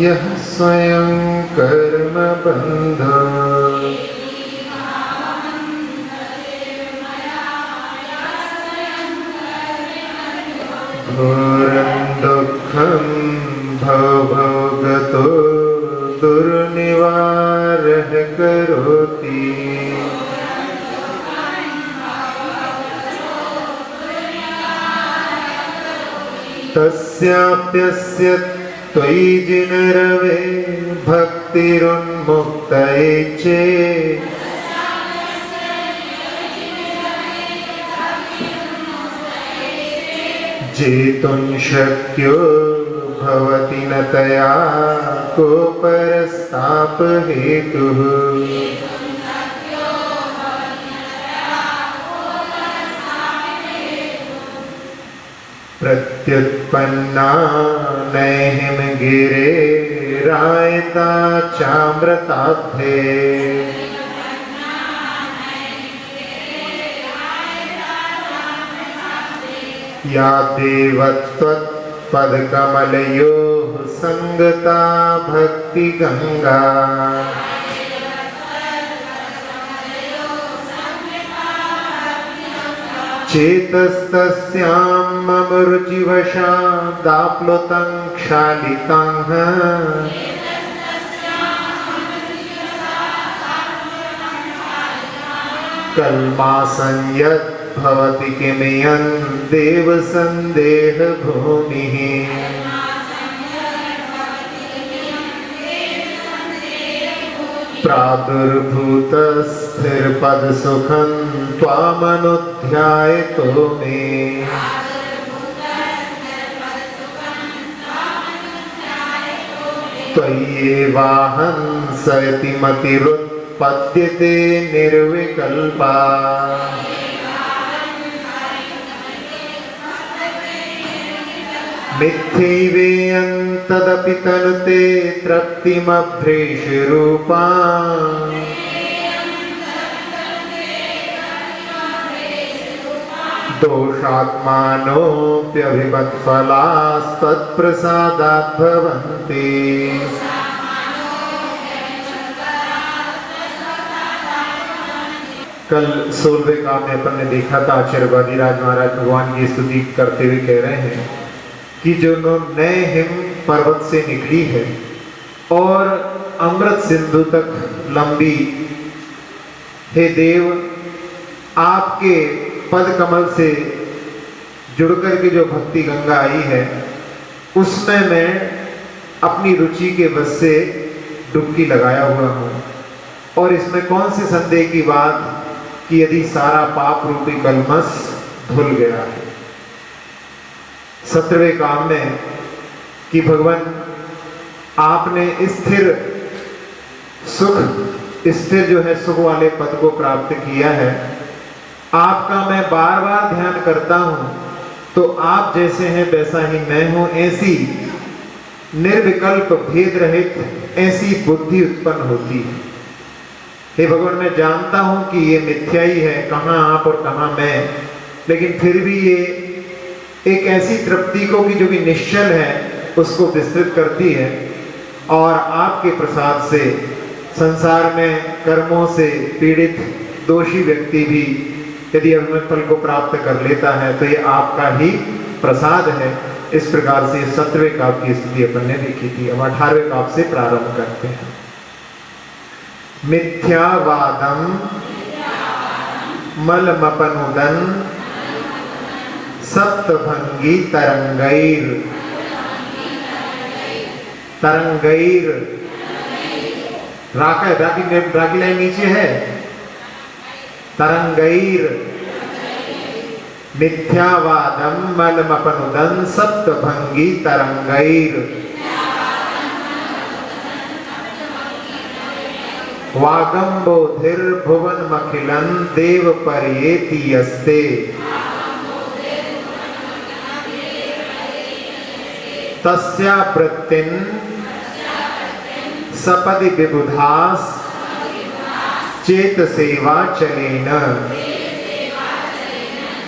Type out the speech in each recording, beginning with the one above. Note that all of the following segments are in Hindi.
यह स्वयं कर्म बंध घोरं दुःखं भवगतो दुर्निवारः करोति। तस्याप्यस्य त्वयि जिनरवे भक्तिरुन्मुक्तये चेत् जेतुं शक्यो भवति न तया को परस्तापहेतुः। प्रत्युत्पन्ना नैहिं गिरेरायता चामृताब्धे या देवत्वत्पदकमलयोः संगता भक्तिगंगा चेतस्तस्यां मम रुचिवशादाप्लुतं क्षालितां कल्मासं यत् भवति किमियं देवसन्देह भूमिः। प्रादुर्भूतस्थिरपदसुखं त्वामनुध्यायतो मे त्वय्येवाहं सयति मतिरुत्पद्यते निर्विकल्पा। मिथ्यैवेयं तदपि तनुते तृप्तिमभ्रेषरूपा दोषात्मानोऽप्यभिमत्फलास्तत्प्रसादात् भवन्ति। कल 16वें काम में अपन ने देखा था आचार्यवादीराज महाराज भगवान की स्तुति करते हुए कह रहे हैं कि जो नए हिम पर्वत से निकली है और अमृत सिंधु तक लंबी, हे देव आपके पद कमल से जुड़कर के जो भक्ति गंगा आई है उसमें मैं अपनी रुचि के बस से डुबकी लगाया हुआ हूँ। और इसमें कौन से संदेह की बात कि यदि सारा पाप रूपी कलमस धुल गया है। 17वें काम में कि भगवान आपने स्थिर सुख, स्थिर जो है सुख वाले पद को प्राप्त किया है। आपका मैं बार बार ध्यान करता हूं तो आप जैसे हैं वैसा ही मैं हूं, ऐसी निर्विकल्प भेद रहित ऐसी बुद्धि उत्पन्न होती है। हे भगवान मैं जानता हूं कि ये मिथ्या ही है, कहां आप और कहां मैं, लेकिन फिर भी ये एक ऐसी तृप्ति को कि जो कि निश्चल है उसको विस्तृत करती है। और आपके प्रसाद से संसार में कर्मों से पीड़ित दोषी व्यक्ति भी यदि अभिमत फल को प्राप्त कर लेता है तो ये आपका ही प्रसाद है। इस प्रकार से 17वें काव्य की स्थिति अपन ने देखी थी। अब 18वें काव्य से प्रारंभ करते हैं। मिथ्यावादम मलमपनुदन सप्तभंगी तरंगैर। तरंगैर राकी लाइन नीचे है। तरंगैर मिथ्यावादम मलमपनुदन सप्तभंगी तरंगैर वागम्बोधिर्भुवनमखिलं देव पर्येति यस्ते। तस्या वृत्तिं सपदि विबुधास चेतसेवा चलेन।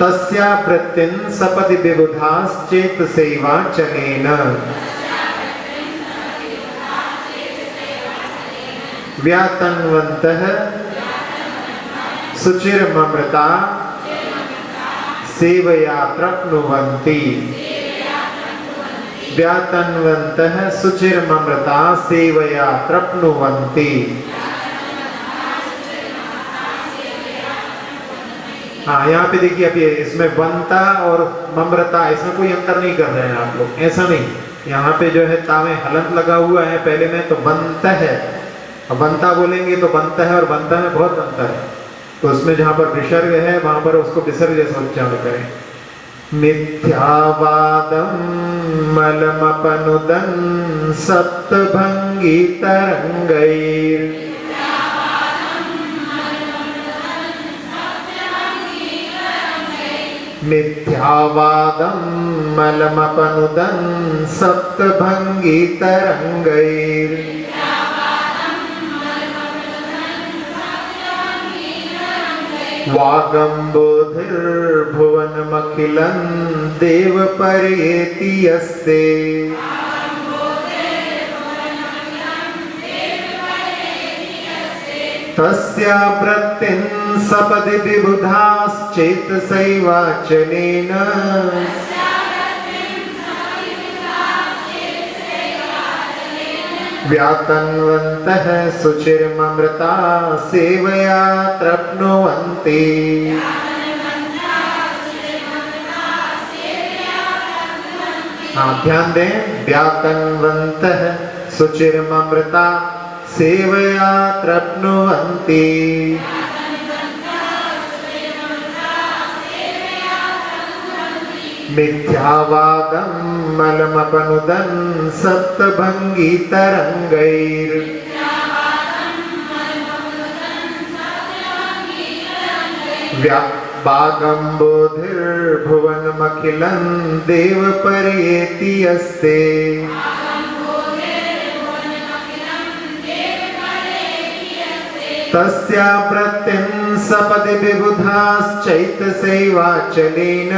तस्या वृत्तिं सपदि विबुधास चेतसेवा चलेन। व्यातन्वन्तः शुचिर्ममृता सेवया प्रप्नुवन्ति। व्यातन्वन्तः शुचिर्ममृता सेवया प्रप्नुवन्ति। हाँ, यहाँ पे देखिए, अब ये इसमें वंता और ममृता, इसमें कोई अंतर नहीं कर रहे हैं आप लोग, ऐसा नहीं। यहाँ पे जो है तावे हलंत लगा हुआ है पहले में, तो बंत है। अब बंता बोलेंगे तो बंता है और बंता में बहुत अंतर है। तो उसमें जहाँ पर विसर्ग है वहां पर उसको विसर्ग जैसा उच्चारण करें। मिथ्यावादम मलमपनुदन सप्तभंगी तरंगैर। मिथ्यावादम मलमपनुदन सप्तभंगी तरंगैर। वागम्बोधिर्भुवनमखिलं देवपर्येति यस्ते। तस्या वृत्तिं सपदि विबुधाश्चेतसैवाचलेन। व्यातन्वन्तः शुचिर्ममृता सेवया प्रप्नुवन्ति। हाँ, ध्यान दें, व्यातन्वन्तः शुचिर्ममृता सेवया प्रप्नुवन्ति। मिथ्यावादं मलमपनुदन सप्तभंगी तरंगैर। वागम्बोधिर्भुवनमखिलं देवपर्येति यस्ते। तस्या वृत्तिं सपदि विबुधाश्चैतसैवाचलेन।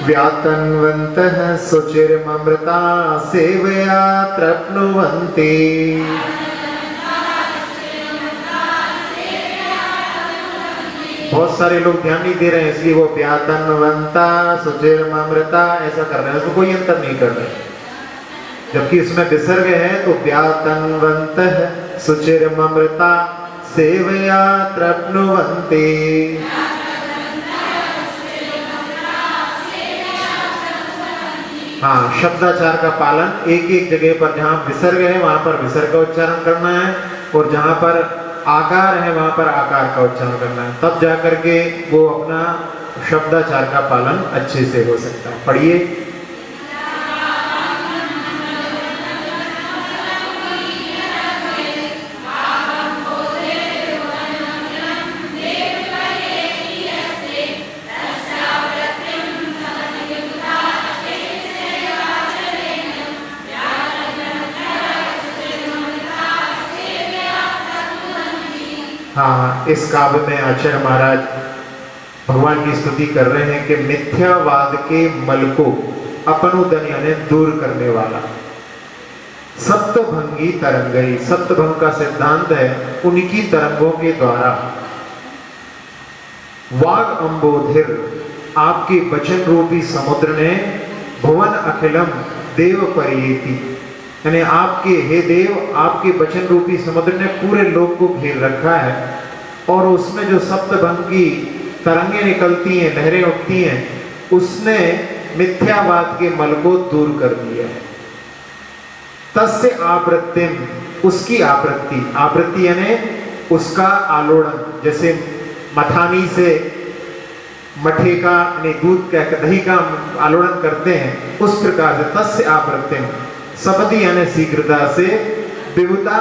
व्यातन्वन्तः शुचिर्ममृता सेवया प्रप्नुवन्ति। बहुत सारे लोग ध्यान नहीं दे रहे हैं, इसलिए वो व्यातन्वन्ता शुचिर्ममृता ऐसा कर रहे हैं, उसको कोई अंतर नहीं कर रहे। जबकि इसमें विसर्ग है तो व्यातन्वन्तः शुचिर्ममृता सेवया प्रप्नुवन्ति। हाँ, शब्दाचार का पालन, एक एक जगह पर जहाँ विसर्ग है वहां पर विसर्ग का उच्चारण करना है, और जहाँ पर आकार है वहां पर आकार का उच्चारण करना है, तब जाकर के वो अपना शब्दाचार का पालन अच्छे से हो सकता है। पढ़िए। हाँ, इस काव्य में आचार्य महाराज भगवान की स्तुति कर रहे हैं कि मिथ्यावाद के मल को अपनुदन यानी दूर करने वाला, सप्तभंगी तरंगई, सप्तभंग का सिद्धांत है उनकी तरंगों के द्वारा। वाग अंबोधिर, आपके वचन रूपी समुद्र ने भुवन अखिलम देव परियेति, यानी आपके हे देव, आपके वचन रूपी समुद्र ने पूरे लोक को घेर रखा है, और उसमें जो सप्तभंगी तरंगे निकलती हैं, लहरें उठती हैं, उसने मिथ्यावाद के मल को दूर कर दिया है। तस्य आवृत्तिम, उसकी आवृत्ति, आवृत्ति यानी उसका आलोड़न, जैसे मथानी से मठे का यानी दूध का दही का आलोड़न करते हैं, उस प्रकार से तस्य आवृत्तिम, सपदि यानी शीघ्रता से, विभुता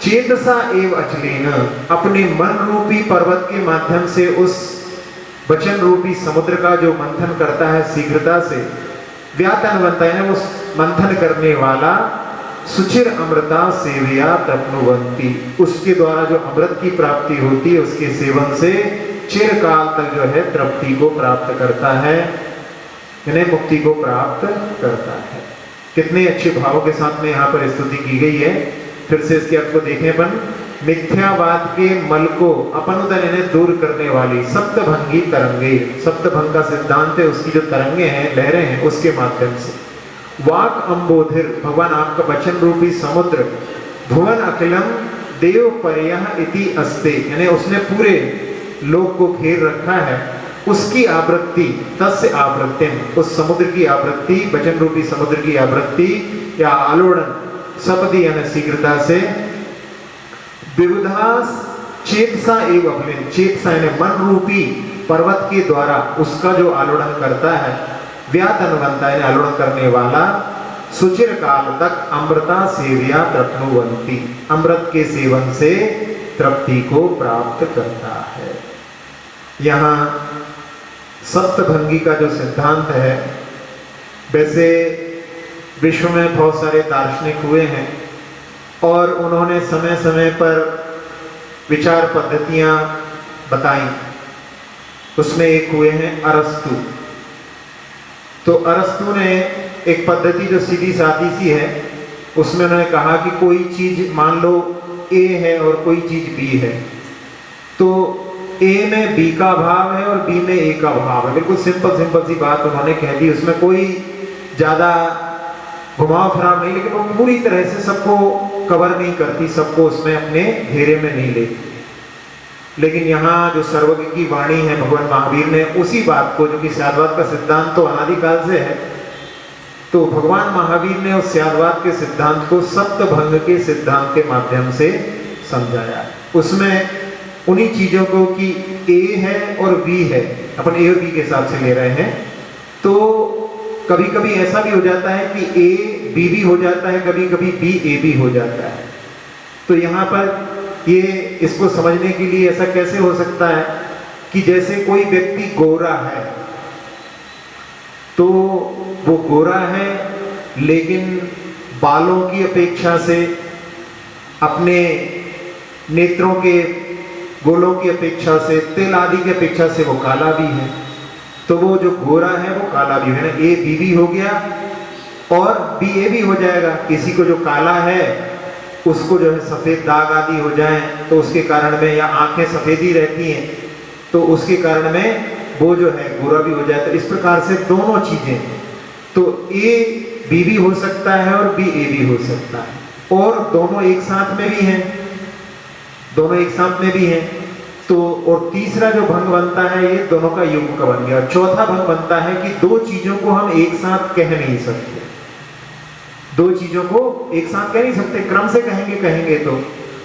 चेतसा एव अचलेन, अपने मन रूपी पर्वत के माध्यम से उस वचन रूपी समुद्र का जो मंथन करता है शीघ्रता से, व्यातन्वन्ता यानी उस मंथन करने वाला, सुचिर अमृता सेवया तप्नुवन्ति, उसके द्वारा जो अमृत की प्राप्ति होती है उसके सेवन से चिरकाल तक जो है तृप्ति को प्राप्त करता है, यानी मुक्ति को प्राप्त करता है। कितने अच्छे भावों के साथ में यहाँ पर स्तुति की गई है। फिर से इसके अर्थ को देखें अपन, मिथ्यावाद के मल को अपनुदन इन्हें दूर करने वाली सप्तभंगी तरंगे, सप्तभंग का सिद्धांत है, उसकी जो तरंगे हैं, लहरें हैं, उसके माध्यम से वाक अंबोधिर, भगवान आपका वचन रूपी समुद्र, भुवन अखिलम देव पर्यः इति अस्ते, यानी उसने पूरे लोक को घेर रखा है, उसकी आवृत्ति, तस्य आवृत्तिम, उस समुद्र की आवृत्ति, वचन रूपी समुद्र की आवृत्ति या आलोड़न, सपदी यानी शीघ्रता से, विविधास चेतसा एवं अफलिन, चेतसा यानी मन रूपी पर्वत के द्वारा उसका जो आलोड़न करता है, व्यात अनुबंधता यानी आलोड़न करने वाला, सुचिर काल तक अमृता सेव्या तृप्नुवंती, अमृत के सेवन से तृप्ति को प्राप्त करता है। यहाँ सप्तभंगी का जो सिद्धांत है, वैसे विश्व में बहुत सारे दार्शनिक हुए हैं और उन्होंने समय समय पर विचार पद्धतियां बताई। उसमें एक हुए हैं अरस्तु। तो अरस्तु ने एक पद्धति जो सीधी सादी सी है, उसमें उन्होंने कहा कि कोई चीज, मान लो ए है और कोई चीज बी है, तो ए में बी का भाव है और बी में ए का भाव है। बिल्कुल सिंपल सी बात उन्होंने कह दी, उसमें कोई ज्यादा घुमाव फिराव नहीं, लेकिन वो पूरी तरह से सबको कवर नहीं करती, सबको उसमें अपने घेरे में नहीं लेती। लेकिन यहाँ जो सर्वज्ञ की वाणी है भगवान महावीर ने, उसी बात को, जो कि स्याद्वाद का सिद्धांत तो अनादिकाल से है, तो भगवान महावीर ने उस स्याद्वाद के सिद्धांत को सप्तभंग के सिद्धांत के माध्यम से समझाया। उसमें उन्हीं चीजों को कि ए है और बी है, अपन ए और बी के हिसाब से ले रहे हैं, तो कभी कभी ऐसा भी हो जाता है कि ए बी भी हो जाता है, कभी कभी बी ए भी हो जाता है। तो यहाँ पर ये इसको समझने के लिए ऐसा कैसे हो सकता है कि जैसे कोई व्यक्ति गोरा है, तो वो गोरा है लेकिन बालों की अपेक्षा से, अपने नेत्रों के गोलों की अपेक्षा से, तिल आदि की अपेक्षा से वो काला भी है। तो वो जो गोरा है वो काला भी है ना, ए बी भी हो गया और बी ए भी हो जाएगा। किसी को जो काला है उसको जो है सफेद दाग आदि हो जाए तो उसके कारण में, या आंखें सफेद ही रहती हैं तो उसके कारण में वो जो है गोरा भी हो जाए। तो इस प्रकार से दोनों चीजें, तो ए बी भी हो सकता है और बी ए भी हो सकता है, और दोनों एक साथ में भी हैं, दोनों एक साथ में भी हैं। तो और तीसरा जो भंग बनता है ये दोनों का युग्म का बन गया। चौथा भंग बनता है कि दो चीजों को हम एक साथ कह नहीं सकते, दो चीजों को एक साथ कह नहीं सकते, क्रम से कहेंगे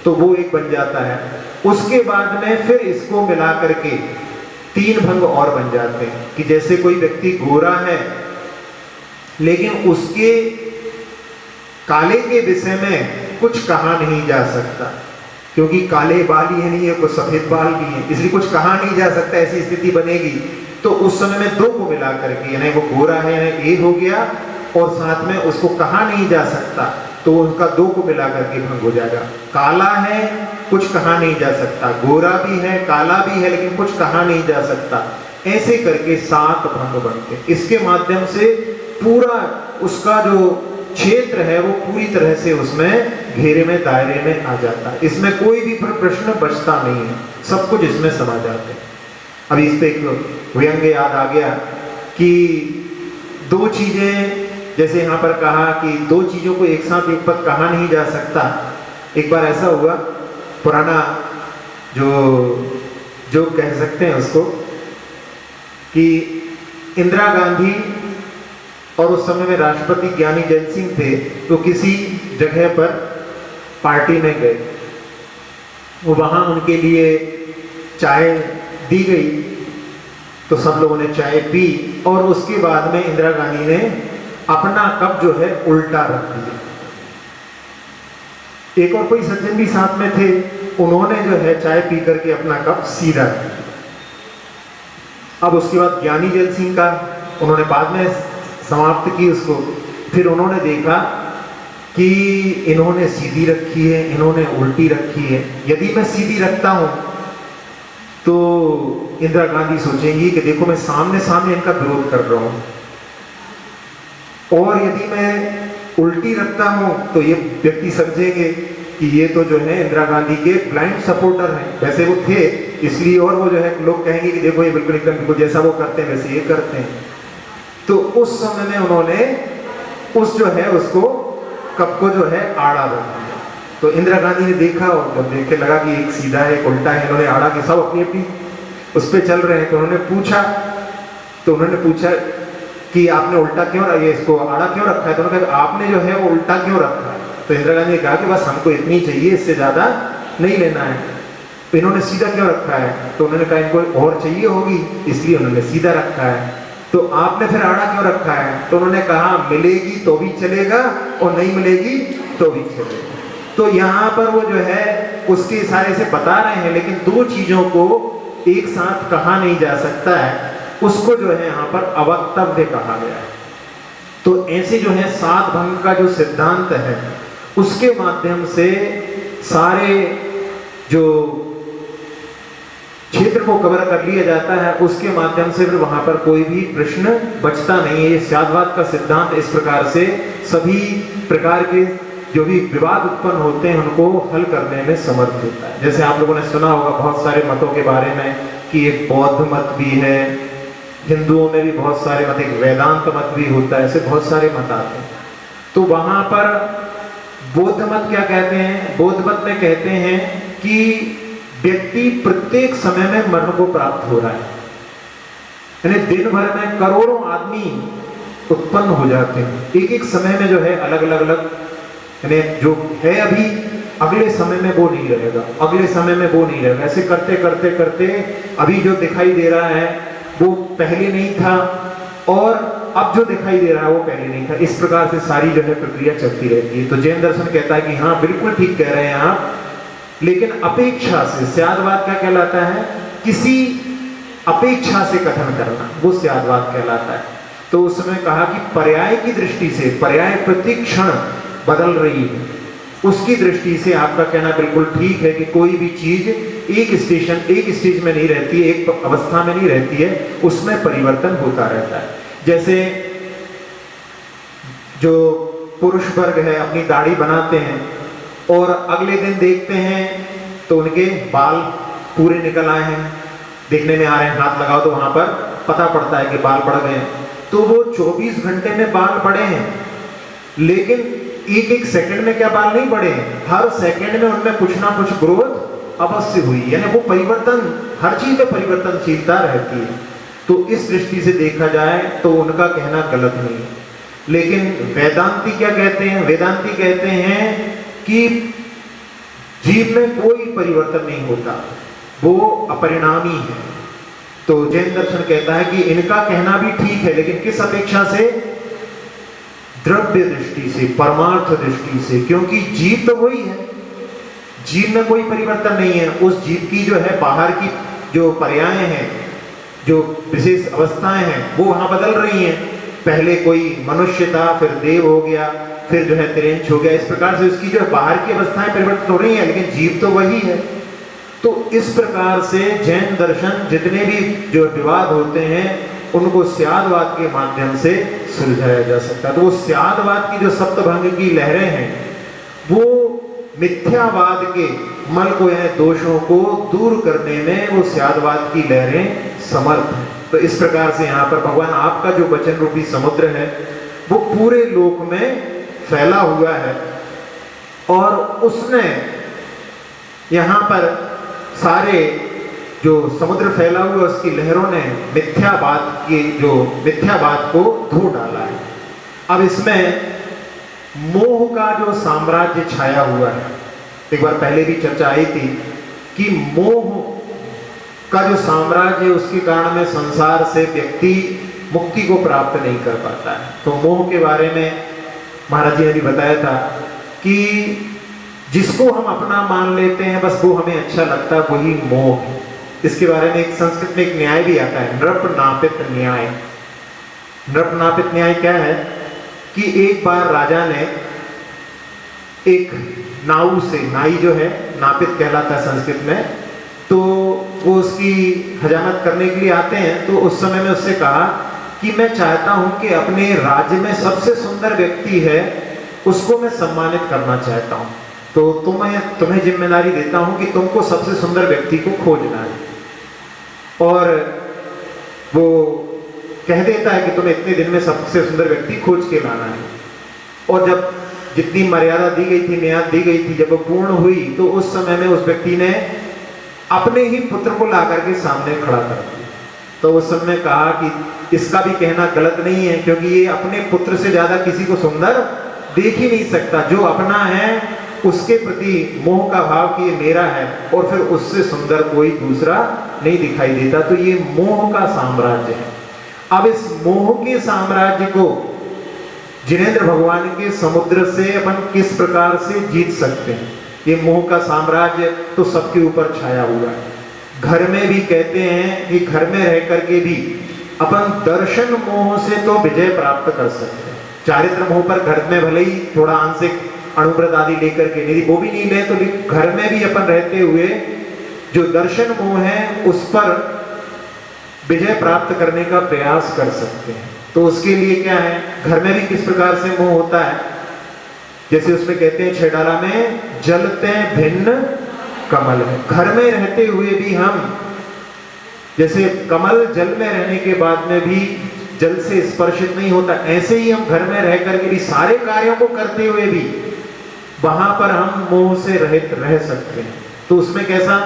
तो वो एक बन जाता है। उसके बाद में फिर इसको मिला करके तीन भंग और बन जाते हैं कि जैसे कोई व्यक्ति गोरा है लेकिन उसके काले के विषय में कुछ कहा नहीं जा सकता, क्योंकि काले बाल ही नहीं है, कुछ सफेद बाल भी है, इसलिए कुछ कहा नहीं जा सकता। ऐसी स्थिति बनेगी तो उस समय में दो को मिला करके, यानी वो गोरा है यानी ए हो गया और साथ में उसको कहा नहीं जा सकता, तो उनका दो को मिला करके भंग हो जाएगा। काला है, कुछ कहा नहीं जा सकता, गोरा भी है, काला भी है, लेकिन कुछ कहा नहीं जा सकता, ऐसे करके 7 भंग बनते। इसके माध्यम से पूरा उसका जो क्षेत्र है वो पूरी तरह से उसमें घेरे में, दायरे में आ जाता है। इसमें कोई भी प्रश्न बचता नहीं है, सब कुछ इसमें समा जाते हैं। अभी इस पे एक व्यंग याद आ गया कि दो चीजें, जैसे यहाँ पर कहा कि दो चीजों को एक साथ एक पद कहा नहीं जा सकता। एक बार ऐसा हुआ, पुराना जो कह सकते हैं उसको, कि इंदिरा गांधी और उस समय में राष्ट्रपति ज्ञानी जैल सिंह थे, तो किसी जगह पर पार्टी में गए, वो वहां उनके लिए चाय दी गई, तो सब लोगों ने चाय पी और उसके बाद में इंदिरा गांधी ने अपना कप जो है उल्टा रख दिया। एक और कोई सज्जन भी साथ में थे, उन्होंने जो है चाय पी करके अपना कप सीधा किया। अब उसके बाद ज्ञानी जैल सिंह का उन्होंने बाद में समाप्त की उसको, फिर उन्होंने देखा कि इन्होंने सीधी रखी है, इन्होंने उल्टी रखी है। यदि मैं सीधी रखता हूं तो इंदिरा गांधी सोचेंगी कि देखो मैं सामने सामने इनका विरोध कर रहा हूं, और यदि मैं उल्टी रखता हूं तो ये व्यक्ति समझेंगे कि ये तो जो है इंदिरा गांधी के ब्लाइंड सपोर्टर हैं, वैसे वो थे इसलिए, और वो जो है लोग कहेंगे कि देखो ये बिल्कुल एकदम बिल्कुल जैसा वो करते हैं वैसे ये करते हैं। तो उस समय में उन्होंने उस जो है उसको कप को जो है आड़ा रख दिया। तो इंदिरा गांधी ने देखा और जब देखे लगा कि एक सीधा है एक उल्टा है, इन्होंने आड़ा के सब अपनी अपनी उस पर चल रहे हैं। तो उन्होंने पूछा कि आपने उल्टा क्यों, ये इसको आड़ा क्यों रखा है? तो उन्होंने कहा आपने जो है वो उल्टा क्यों रखा है? तो इंदिरा गांधी ने कहा कि बस हमको इतनी चाहिए, इससे ज्यादा नहीं लेना है। तो इन्होंने सीधा क्यों रखा है? तो उन्होंने कहा इनको और चाहिए होगी इसलिए उन्होंने सीधा रखा है। तो आपने फिर आड़ा क्यों रखा है? तो उन्होंने कहा मिलेगी तो भी चलेगा और नहीं मिलेगी तो भी चलेगा। तो यहाँ पर वो जो है उसके इशारे से बता रहे हैं, लेकिन दो चीजों को एक साथ कहा नहीं जा सकता है, उसको जो है यहाँ पर अवक्तव्य कहा गया है। तो ऐसे जो है सात भंग का जो सिद्धांत है उसके माध्यम से सारे जो क्षेत्र को कवर कर लिया जाता है, उसके माध्यम से फिर वहां पर कोई भी प्रश्न बचता नहीं है। ये स्यादवाद का सिद्धांत इस प्रकार से सभी प्रकार के जो भी विवाद उत्पन्न होते हैं उनको हल करने में समर्थ होता है। जैसे आप लोगों ने सुना होगा बहुत सारे मतों के बारे में कि एक बौद्ध मत भी है, हिंदुओं में भी बहुत सारे मत, एक वेदांत मत भी होता है, ऐसे बहुत सारे मत आते हैं। तो वहां पर बौद्ध मत क्या कहते हैं? बौद्ध मत में कहते हैं कि व्यक्ति प्रत्येक समय में मरण को प्राप्त हो रहा है, यानी दिन भर में करोड़ों आदमी उत्पन्न हो जाते हैं, एक एक समय में जो है अलग अलग, यानी जो है अभी अगले समय में वो नहीं रहेगा, अगले समय में वो नहीं रहेगा, ऐसे करते करते करते अभी जो दिखाई दे रहा है वो पहले नहीं था और अब जो दिखाई दे रहा है वो पहले नहीं था। इस प्रकार से सारी जो है प्रक्रिया चलती रहती है। तो जैन दर्शन कहता है कि हाँ बिल्कुल ठीक कह रहे हैं आप, लेकिन अपेक्षा से, स्यादवाद क्या कहलाता है? किसी अपेक्षा से कथन करना, वो स्यादवाद कहलाता है। तो उसमें कहा कि पर्याय की दृष्टि से, पर्याय प्रति क्षण बदल रही है, उसकी दृष्टि से आपका कहना बिल्कुल ठीक है कि कोई भी चीज एक स्टेज में नहीं रहती है, एक अवस्था में नहीं रहती है, उसमें परिवर्तन होता रहता है। जैसे जो पुरुष वर्ग है अपनी दाढ़ी बनाते हैं और अगले दिन देखते हैं तो उनके बाल पूरे निकल आए हैं, देखने में आ रहे हैं, हाथ लगाओ तो वहां पर पता पड़ता है कि बाल बढ़ गए हैं। तो वो 24 घंटे में बाल बढ़े हैं, लेकिन एक एक सेकंड में क्या बाल नहीं बढ़े हैं? हर सेकंड में उनमें कुछ ना कुछ ग्रोथ अवश्य हुई, यानी वो परिवर्तन, हर चीज में परिवर्तनशीलता रहती है। तो इस दृष्टि से देखा जाए तो उनका कहना गलत नहीं है। लेकिन वेदांती क्या कहते हैं? वेदांती कहते हैं कि जीव में कोई परिवर्तन नहीं होता, वो अपरिणामी है। तो जैन दर्शन कहता है कि इनका कहना भी ठीक है, लेकिन किस अपेक्षा से? द्रव्य दृष्टि से, परमार्थ दृष्टि से, क्योंकि जीव तो वही है, जीव में कोई परिवर्तन नहीं है। उस जीव की जो है बाहर की जो पर्याय हैं, जो विशेष अवस्थाएं हैं, वो वहां बदल रही हैं। पहले कोई मनुष्य था, फिर देव हो गया, फिर जो है तिरंच हो गया, इस प्रकार से उसकी जो बाहर की अवस्थाएं परिवर्तित हो रही हैं, लेकिन जीव तो वही है। तो इस प्रकार से जैन दर्शन जितने भी जो विवाद होते हैं उनको स्यादवाद के माध्यम से सुलझाया जा सकता है। तो वो स्यादवाद की जो सप्तभंग की लहरें हैं वो मिथ्यावाद के मल को, यानी दोषों को दूर करने में वो स्यादवाद की लहरें समर्थ हैं। तो इस प्रकार से यहाँ पर भगवान आपका जो वचन रूपी समुद्र है वो पूरे लोक में फैला हुआ है और उसने यहाँ पर सारे जो समुद्र फैला हुआ उसकी लहरों ने मिथ्यावाद को धो डाला है। अब इसमें मोह का जो साम्राज्य छाया हुआ है, एक बार पहले भी चर्चा आई थी कि मोह का जो साम्राज्य है उसके कारण में संसार से व्यक्ति मुक्ति को प्राप्त नहीं कर पाता है। तो मोह के बारे में महाराज जी ने भी बताया था कि जिसको हम अपना मान लेते हैं बस वो हमें अच्छा लगता है, वही मोह है। इसके बारे में एक संस्कृत में एक न्याय भी आता है, नृप नापित न्याय। नृप नापित न्याय क्या है कि एक बार राजा ने एक नाऊ से, नाई जो है नापित कहलाता है संस्कृत में, तो वो उसकी हजामत करने के लिए आते हैं। तो उस समय में उससे कहा कि मैं चाहता हूं कि अपने राज्य में सबसे सुंदर व्यक्ति है उसको मैं सम्मानित करना चाहता हूँ। तो तुम्हें जिम्मेदारी देता हूँ कि तुमको सबसे सुंदर व्यक्ति को खोजना है। और वो कह देता है कि तुम्हें इतने दिन में सबसे सुंदर व्यक्ति खोज के लाना है। और जब जितनी मर्यादा दी गई थी, म्याद दी गई थी, जब वो पूर्ण हुई तो उस समय में उस व्यक्ति ने अपने ही पुत्र को ला करके सामने खड़ा कर दिया। तो उस समय कहा कि इसका भी कहना गलत नहीं है, क्योंकि ये अपने पुत्र से ज्यादा किसी को सुंदर देख ही नहीं सकता। जो अपना है उसके प्रति मोह का भाव कि ये मेरा है, और फिर उससे सुंदर कोई दूसरा नहीं दिखाई देता। तो ये मोह का साम्राज्य है। अब इस मोह के साम्राज्य को जिनेंद्र भगवान के समुद्र से अपन किस प्रकार से जीत सकते हैं? ये मोह का साम्राज्य तो सबके ऊपर छाया हुआ है। घर में भी कहते हैं कि घर में रह करके भी अपन दर्शन मोह से तो विजय प्राप्त कर सकते हैं। चारित्र मोह पर घर में भले ही थोड़ा आंशिक अणुव्रत आदि लेकर के, यदि वो भी नहीं ले तो घर में भी अपन रहते हुए जो दर्शन मोह है उस पर विजय प्राप्त करने का प्रयास कर सकते हैं। तो उसके लिए क्या है, घर में भी किस प्रकार से मोह होता है, जैसे उसमें कहते हैं 6 डाला में जलते भिन्न कमल है। घर में रहते हुए भी हम, जैसे कमल जल में रहने के बाद में भी जल से स्पर्शित नहीं होता, ऐसे ही हम घर में रह करके भी सारे कार्यों को करते हुए भी वहां पर हम मोह से रहित रह सकते हैं। तो उसमें कैसा,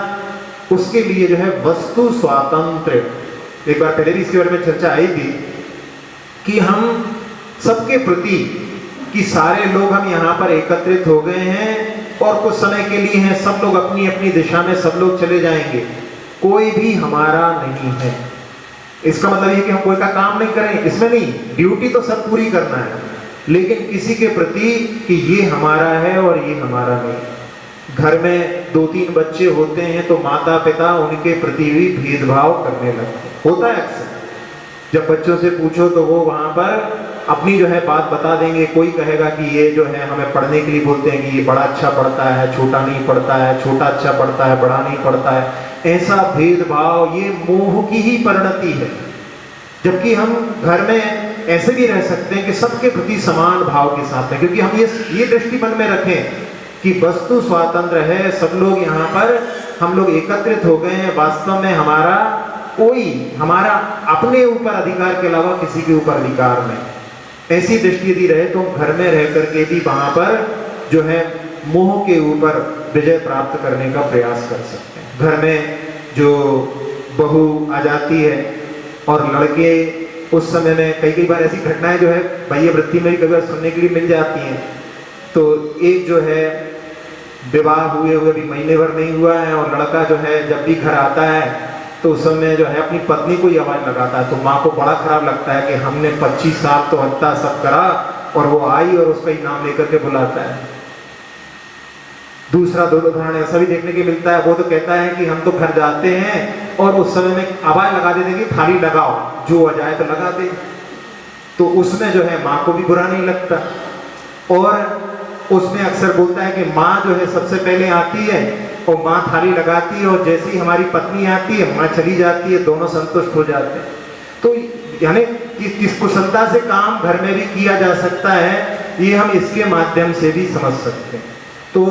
उसके लिए जो है वस्तु स्वातंत्र, एक बार पहले भी इसके बारे में चर्चा आई थी कि हम सबके प्रति कि सारे लोग हम यहाँ पर एकत्रित हो गए हैं और कुछ समय के लिए हैं, सब लोग अपनी अपनी दिशा में सब लोग चले जाएंगे, कोई भी हमारा नहीं है। इसका मतलब ये कि हम कोई का काम नहीं करें, इसमें नहीं, ड्यूटी तो सब पूरी करना है, लेकिन किसी के प्रति कि ये हमारा है और ये हमारा नहीं। घर में 2-3 बच्चे होते हैं तो माता पिता उनके प्रति भी भेदभाव करने लगते हैं। होता है अक्सर, जब बच्चों से पूछो तो वो वहां पर अपनी जो है बात बता देंगे। कोई कहेगा कि ये जो है हमें पढ़ने के लिए बोलते हैं कि ये बड़ा अच्छा पढ़ता है, छोटा नहीं पढ़ता है, छोटा अच्छा पढ़ता है, बड़ा नहीं पढ़ता है। ऐसा भेदभाव ये मोह की ही परिणति है। जबकि हम घर में ऐसे भी रह सकते हैं कि सबके प्रति समान भाव के साथ है, क्योंकि हम ये दृष्टि मन में रखें कि वस्तु स्वातंत्र है, सब लोग यहाँ पर हम लोग एकत्रित हो गए हैं, वास्तव में हमारा अपने ऊपर अधिकार के अलावा किसी के ऊपर अधिकार नहीं। ऐसी दृष्टि यदि रहे तो घर में रह करके भी वहां पर जो है मोह के ऊपर विजय प्राप्त करने का प्रयास कर सकते हैं। घर में जो बहू आ जाती है और लड़के, उस समय में कई बार ऐसी घटनाएं जो है बाह्य वृत्ति में भी कई बार सुनने के लिए मिल जाती हैं। तो एक जो है विवाह हुए भी महीने भर नहीं हुआ है और लड़का जो है जब भी घर आता है तो उस समय जो है अपनी पत्नी को ही आवाज लगाता है। तो माँ को बड़ा खराब लगता है कि हमने 25 साल तो हत्या सब करा और वो आई और उसका ही नाम लेकर के बुलाता है। दूसरा दो उदाहरण ऐसा भी देखने को मिलता है, वो तो कहता है कि हम तो घर जाते हैं और उस समय में आवाज लगा देते कि थाली लगाओ, जो आ जाए तो लगा दे। तो उसमें जो है माँ को भी बुरा नहीं लगता। और उसमें अक्सर बोलता है कि माँ जो है सबसे पहले आती है और माँ थाली लगाती है और जैसे ही हमारी पत्नी आती है माँ चली जाती है, दोनों संतुष्ट हो जाते हैं। तो यानी किस कुशलता से काम घर में भी किया जा सकता है, ये हम इसके माध्यम से भी समझ सकते हैं। तो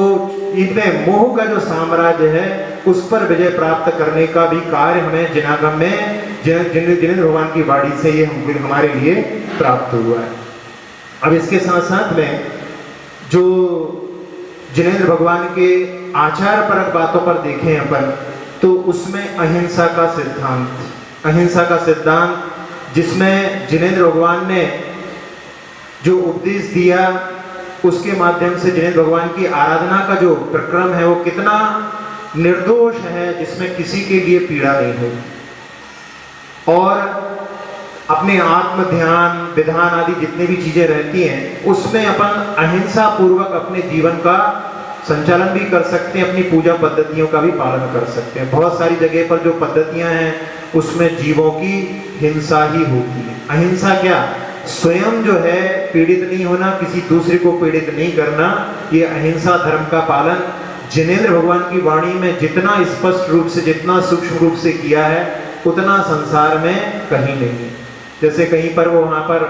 इनमें मोह का जो साम्राज्य है उस पर विजय प्राप्त करने का भी कार्य हमें जिनागम में जिनेंद्र भगवान की वाणी से ये हमारे लिए प्राप्त हुआ है। अब इसके साथ साथ में जो जिनेंद्र भगवान के आचार परक बातों पर देखें अपन, तो उसमें अहिंसा का सिद्धांत जिसमें जिनेंद्र भगवान ने जो उपदेश दिया उसके माध्यम से जिनेंद्र भगवान की आराधना का जो प्रक्रम है वो कितना निर्दोष है, जिसमें किसी के लिए पीड़ा नहीं हुई। और अपने आत्म ध्यान विधान आदि जितनी भी चीजें रहती हैं उसमें अपन अहिंसा पूर्वक अपने जीवन का संचालन भी कर सकते हैं, अपनी पूजा पद्धतियों का भी पालन कर सकते हैं। बहुत सारी जगह पर जो पद्धतियां हैं उसमें जीवों की हिंसा ही होती है। अहिंसा क्या, स्वयं जो है पीड़ित नहीं होना, किसी दूसरे को पीड़ित नहीं करना, ये अहिंसा धर्म का पालन जिनेंद्र भगवान की वाणी में जितना स्पष्ट रूप से, जितना सूक्ष्म रूप से किया है उतना संसार में कहीं नहीं है। जैसे कहीं पर वो वहां पर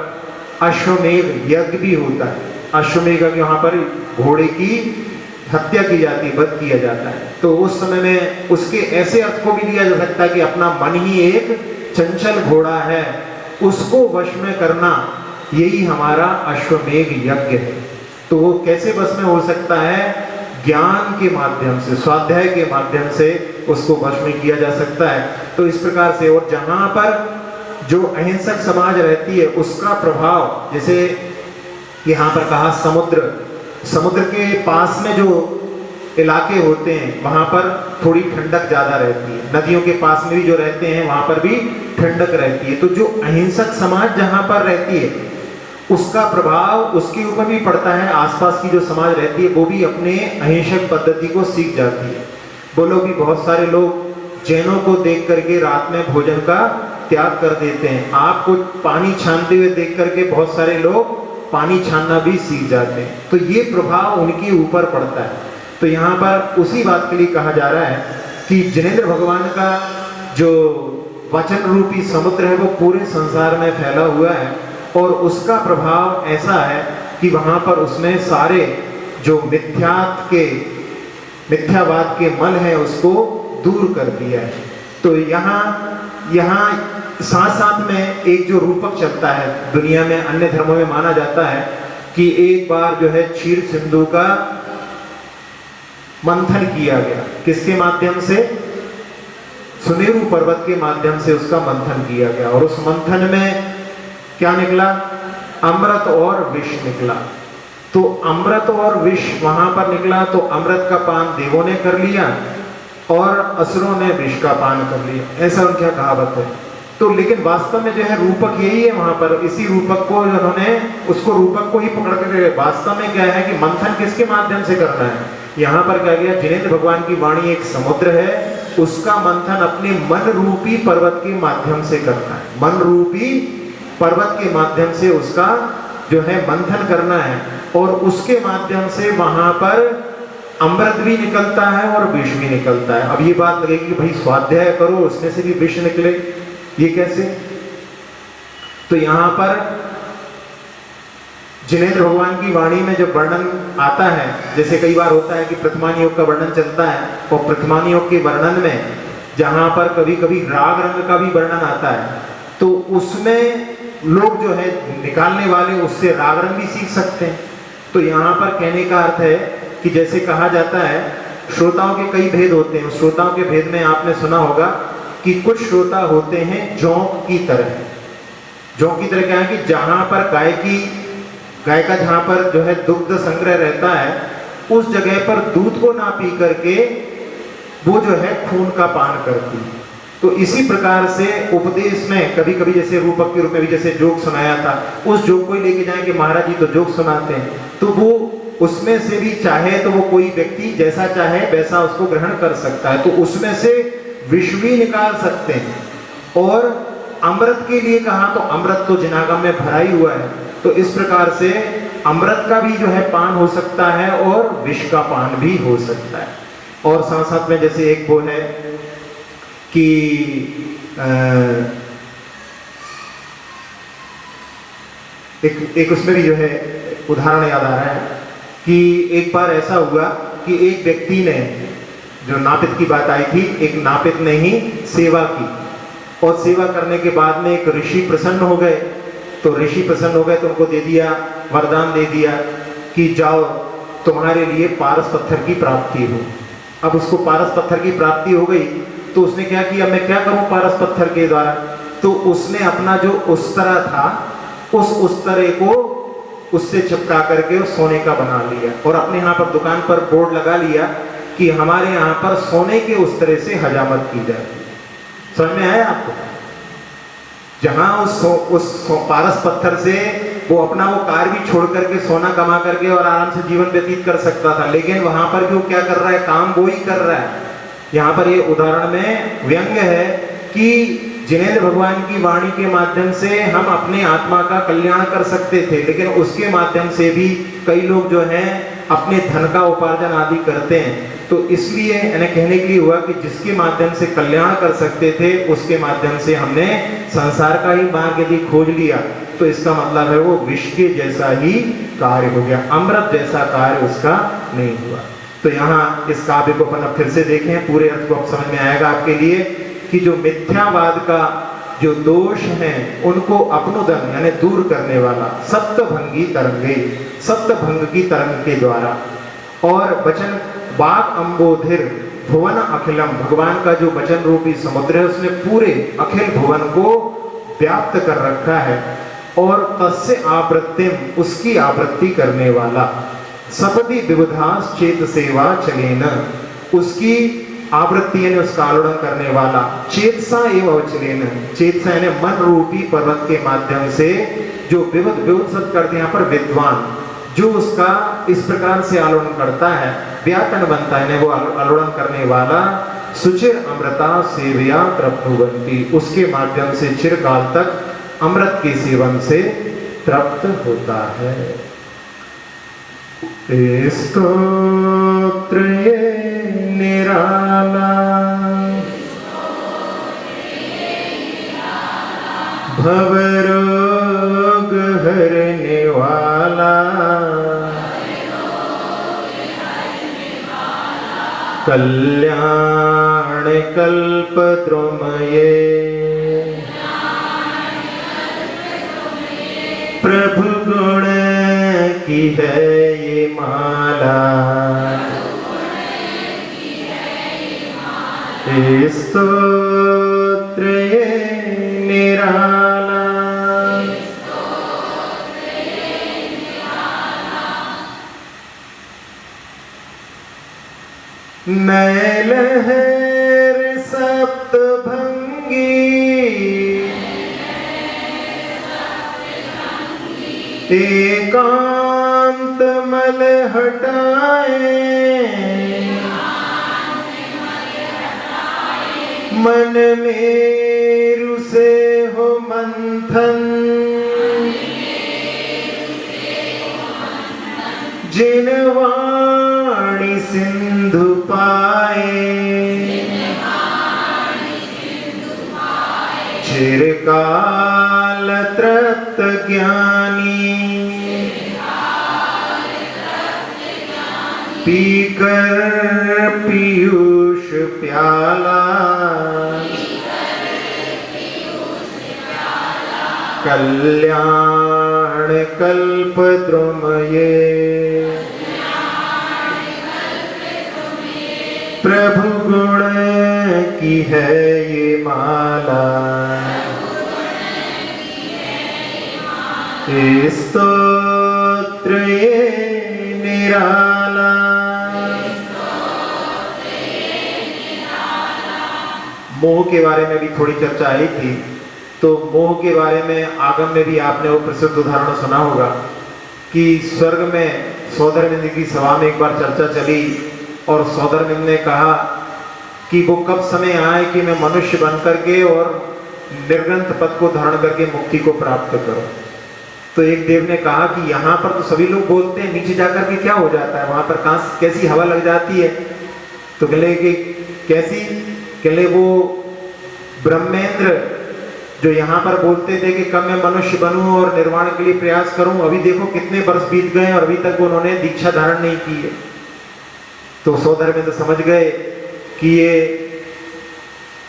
अश्वमेध यज्ञ भी होता है, अश्वमेध का, वहां पर घोड़े की हत्या की जाती है, वध किया जाता है। तो उस समय में उसके ऐसे अर्थ को भी लिया जा सकता है कि अपना मन ही एक चंचल घोड़ा है, उसको वश में करना, यही हमारा अश्वमेध यज्ञ है। तो वो कैसे वश में हो सकता है? ज्ञान के माध्यम से, स्वाध्याय के माध्यम से उसको वश में किया जा सकता है। तो इस प्रकार से, और जहां पर जो अहिंसक समाज रहती है उसका प्रभाव, जैसे यहाँ पर कहा समुद्र के पास में जो इलाके होते हैं वहां पर थोड़ी ठंडक ज्यादा रहती है, नदियों के पास में भी जो रहते हैं वहां पर भी ठंडक रहती है। तो जो अहिंसक समाज जहां पर रहती है उसका प्रभाव उसके ऊपर भी पड़ता है। आसपास की जो समाज रहती है वो भी अपने अहिंसक पद्धति को सीख जाती है। बोलो भी बहुत सारे लोग जैनों को देख करके रात में भोजन का त्याग कर देते हैं। आपको पानी छानते हुए देख करके बहुत सारे लोग पानी छानना भी सीख जाते हैं। तो ये प्रभाव उनके ऊपर पड़ता है। तो यहाँ पर उसी बात के लिए कहा जा रहा है कि जिनेंद्र भगवान का जो वचन रूपी समुद्र है वो पूरे संसार में फैला हुआ है, और उसका प्रभाव ऐसा है कि वहाँ पर उसने सारे जो मिथ्यावाद के मल है उसको दूर कर दिया है। तो यहाँ साथ साथ में एक जो रूपक चलता है दुनिया में, अन्य धर्मों में माना जाता है कि एक बार जो है क्षीर सिंधु का मंथन किया गया। किसके माध्यम से? सुमेरु पर्वत के माध्यम से उसका मंथन किया गया, और उस मंथन में क्या निकला? अमृत और विष निकला। तो अमृत और विष वहां पर निकला, तो अमृत का पान देवों ने कर लिया और असुरों ने विष का पान कर लिया, ऐसा उनकी कहावत है। तो लेकिन वास्तव में जो है रूपक यही है, वहां पर इसी रूपक को उन्होंने उसको रूपक को ही पकड़ कर, वास्तव में क्या है कि मंथन किसके माध्यम से करना है? यहाँ पर क्या गया, जिनेंद्र भगवान की वाणी एक समुद्र है, उसका मंथन अपने मन रूपी पर्वत के माध्यम से करना है। मन रूपी पर्वत के माध्यम से उसका जो है मंथन करना है, और उसके माध्यम से वहां पर अमृत भी निकलता है और विष भी निकलता है। अब ये बात लगेगी कि भाई स्वाध्याय करो उसमें से भी विष निकले, ये कैसे? तो यहां पर जिनेंद्र भगवान की वाणी में जब वर्णन आता है, जैसे कई बार होता है कि प्रथमान योग का वर्णन चलता है, और प्रथमान योग के वर्णन में जहां पर कभी कभी राग रंग का भी वर्णन आता है, तो उसमें लोग जो है निकालने वाले उससे राग रंग भी सीख सकते हैं। तो यहाँ पर कहने का अर्थ है कि जैसे कहा जाता है श्रोताओं के कई भेद होते हैं। श्रोताओं के भेद में आपने सुना होगा कि कुछ श्रोता होते हैं जोंक की तरह। जोंक की तरह क्या है कि जहां पर गाय का जहां पर जो है दुग्ध संग्रह रहता है, उस जगह पर दूध को ना पी करके वो जो है खून का पान करती है। तो इसी प्रकार से उपदेश में कभी कभी जैसे रूपक के रूप में भी जैसे जोक सुनाया था, उस जोक को ही लेके जाए कि महाराज जी तो जोक सुनाते हैं, तो वो उसमें से भी चाहे तो वो कोई व्यक्ति जैसा चाहे वैसा उसको ग्रहण कर सकता है। तो उसमें से विष भी निकाल सकते हैं। और अमृत के लिए कहा तो अमृत तो जिनागम में भरा ही हुआ है, तो इस प्रकार से अमृत का भी जो है पान हो सकता है और विष का पान भी हो सकता है। और साथ साथ में जैसे एक वो है कि एक उसमें भी जो है उदाहरण याद आ रहा है कि एक बार ऐसा हुआ कि एक व्यक्ति ने, जो नापित की बात आई थी, एक नापित ने ही सेवा की, और सेवा करने के बाद में एक ऋषि प्रसन्न हो गए। तो ऋषि प्रसन्न हो गए तो उनको दे दिया, वरदान दे दिया कि जाओ तुम्हारे लिए पारस पत्थर की प्राप्ति हो। अब उसको पारस पत्थर की प्राप्ति हो गई, तो उसने क्या किया, मैं क्या करूं पारस पत्थर के द्वारा? तो उसने अपना जो उस्तरा था, उस उस्तरे को उससे चिपका करके उस सोने का बना लिया, और अपने यहाँ पर दुकान पर बोर्ड लगा लिया कि हमारे यहाँ पर सोने के उस्तरे से हजामत की जाती है। समझ में आया आपको? जहां उस पारस पत्थर से वो अपना वो कार भी छोड़ करके सोना कमा करके और आराम से जीवन व्यतीत कर सकता था, लेकिन वहां पर भी वो क्या कर रहा है, काम वो ही कर रहा है। यहाँ पर ये उदाहरण में व्यंग्य है कि जिनेंद्र भगवान की वाणी के माध्यम से हम अपने आत्मा का कल्याण कर सकते थे, लेकिन उसके माध्यम से भी कई लोग जो हैं अपने धन का उपार्जन आदि करते हैं, तो इसलिए इन्हें कहने के लिए हुआ कि जिसके माध्यम से कल्याण कर सकते थे उसके माध्यम से हमने संसार का ही मार्ग यदि खोज लिया, तो इसका मतलब है वो विष के जैसा ही कार्य हो गया, अमृत जैसा कार्य उसका नहीं हुआ। तो यहाँ इस काव्य को अपन फिर से देखें, पूरे अर्थ को अब समझ में आएगा आपके लिए कि जो मिथ्यावाद का जो दोष हैं उनको अपनुदन यानी दूर करने वाला सप्तभंगी तरंगे, सप्तभंग की तरंग के द्वारा, और वचन वाक अम्बोधिर भुवन अखिलम, भगवान का जो वचन रूपी समुद्र है उसने पूरे अखिल भुवन को व्याप्त कर रखा है, और तस्य आवृत्तिम, उसकी आवृत्ति करने वाला, सपदि विबुधास चेत सेवा चलेन, उसकी आवृत्ति यानी उसका आलोड़न करने वाला, चेतसा एवं चलेन, चेतसा यानी मन रूपी पर्वत के माध्यम से जो विविध विविध शब्द करते हैं यहाँ पर विद्वान, जो उसका इस प्रकार से आलोड़न करता है, व्याकरण बनता है वो आलोड़न करने वाला, सुचिर अमृता सेवया तृप्तुवन्ति, उसके माध्यम से चिरकाल तक अमृत के सेवन से तृप्त होता है। स्तोत्र निराला भवरोग हरने वाला, कल्याण कल्पद्रुमये, प्रभु गुण की है ये माला, स्तोत्र निराला। नय लहर सप्तभंगी, एकांत मल हटाए, मन मेरु से हो मंथन, जिन वाणी सिंधु पाए, चिरकाल तृप्त ज्ञानी, पीकर पीयूष प्याला, कल्याण कल्पद्रुमये, प्रभु गुण की है ये माला, स्तोत्र निराला। मोह के बारे में भी थोड़ी चर्चा आई थी, तो मोह के बारे में आगम में भी आपने वो प्रसिद्ध उदाहरण सुना होगा कि स्वर्ग में सौदरमिंद की सभा में एक बार चर्चा चली, और सौदरमिंद ने कहा कि वो कब समय आए कि मैं मनुष्य बन करके और निर्ग्रंथ पद को धारण करके मुक्ति को प्राप्त करूं। तो एक देव ने कहा कि यहाँ पर तो सभी लोग बोलते हैं, नीचे जाकर के क्या हो जाता है, वहां पर कहाँ कैसी हवा लग जाती है। तो कहले कि कैसी, कहले वो ब्रह्मेंद्र जो यहाँ पर बोलते थे कि कब मैं मनुष्य बनूं और निर्वाण के लिए प्रयास करूं, अभी देखो कितने वर्ष बीत गए और अभी तक उन्होंने दीक्षा धारण नहीं की है। तो सौदरमिंद समझ गए कि ये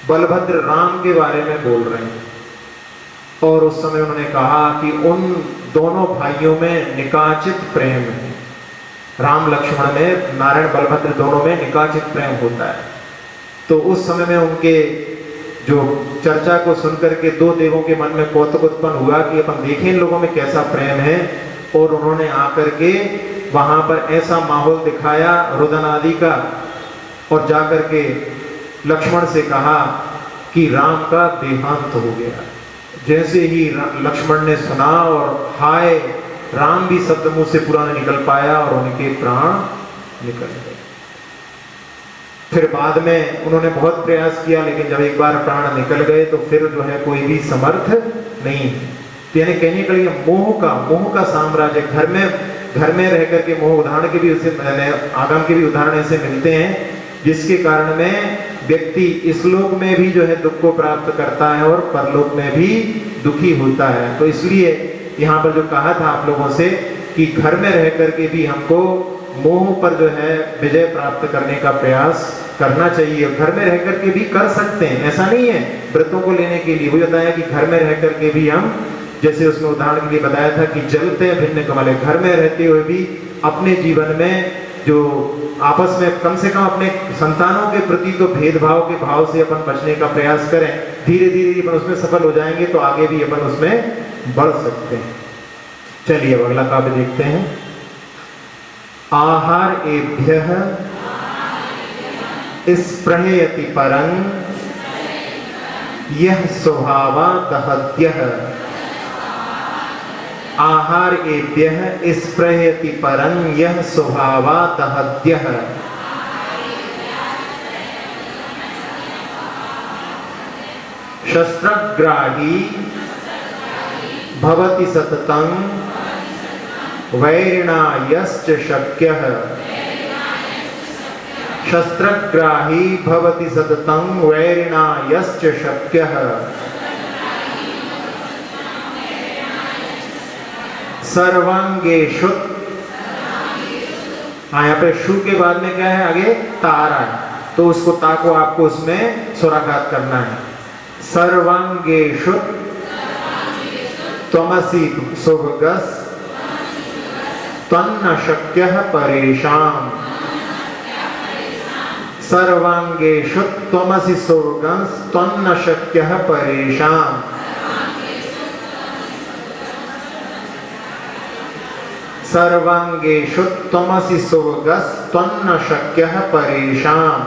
बलभद्र राम के बारे में बोल रहे हैं, और उस समय उन्होंने कहा कि उन दोनों भाइयों में निकाचित प्रेम है, राम लक्ष्मण में, नारायण बलभद्र दोनों में निकाचित प्रेम होता है। तो उस समय में उनके जो चर्चा को सुनकर के दो देवों के मन में कौतुक उत्पन्न हुआ कि अपन देखें इन लोगों में कैसा प्रेम है, और उन्होंने आकर के वहां पर ऐसा माहौल दिखाया रुदन आदि का, और जाकर के लक्ष्मण से कहा कि राम का देहांत हो गया। जैसे ही लक्ष्मण ने सुना और हाय, राम भी शब्द मुंह से पूरा नहीं निकल पाया और उनके प्राण निकल गए। फिर बाद में उन्होंने बहुत प्रयास किया, लेकिन जब एक बार प्राण निकल गए तो फिर जो है कोई भी समर्थ नहीं। तो यानी कहने के लिए मोह का साम्राज्य, घर में घर में रह करके मोह उदाहरण के भी उसे आगम के भी उदाहरण ऐसे मिलते हैं जिसके कारण में व्यक्ति इस लोक में भी जो है दुख को प्राप्त करता है और परलोक में भी दुखी होता है। तो इसलिए यहाँ पर जो कहा था आप लोगों से कि घर में रह करके भी हमको मोह पर जो है विजय प्राप्त करने का प्रयास करना चाहिए। घर में रह करके भी कर सकते हैं, ऐसा नहीं है व्रतों को लेने के लिए। वो बताया कि घर में रह करके भी हम, जैसे उसमें उदाहरण के लिए बताया था कि जलते भिन्न कमले, घर में रहते हुए भी अपने जीवन में जो आपस में कम से कम अपने संतानों के प्रति तो भेदभाव के भाव से अपन बचने का प्रयास करें। धीरे धीरे अपन उसमें सफल हो जाएंगे तो आगे भी अपन उसमें बढ़ सकते हैं। चलिए अब अगला काव्य देखते हैं। आहार एभ्यः स्पृहयति परं यः स्वभावा दहत्यः। आहार एभ्यः स्पृहयति परं यः स्वभावा दहत्यः। शस्त्रग्राही भवति सततं वैरिणा यश्च शक्यः। शस्त्रग्राही भवति सततं वैरिणा यश्च शक्यः। सर्वांगेषु, हाँ यहाँ पे शु के बाद में क्या है, आगे तारा है, तो उसको ता को आपको उसमें स्वराघात करना है। सर्वांगेषु त्वमसि सुभगस् त्वन्न शक्यः परेषाम्। सर्वांगेषु त्वमसि सुभगस् त्वन्न शक्यः परेषाम्। सर्वांगेषु त्वमसि सुभगस् त्वन्न शक्यः परेषाम्।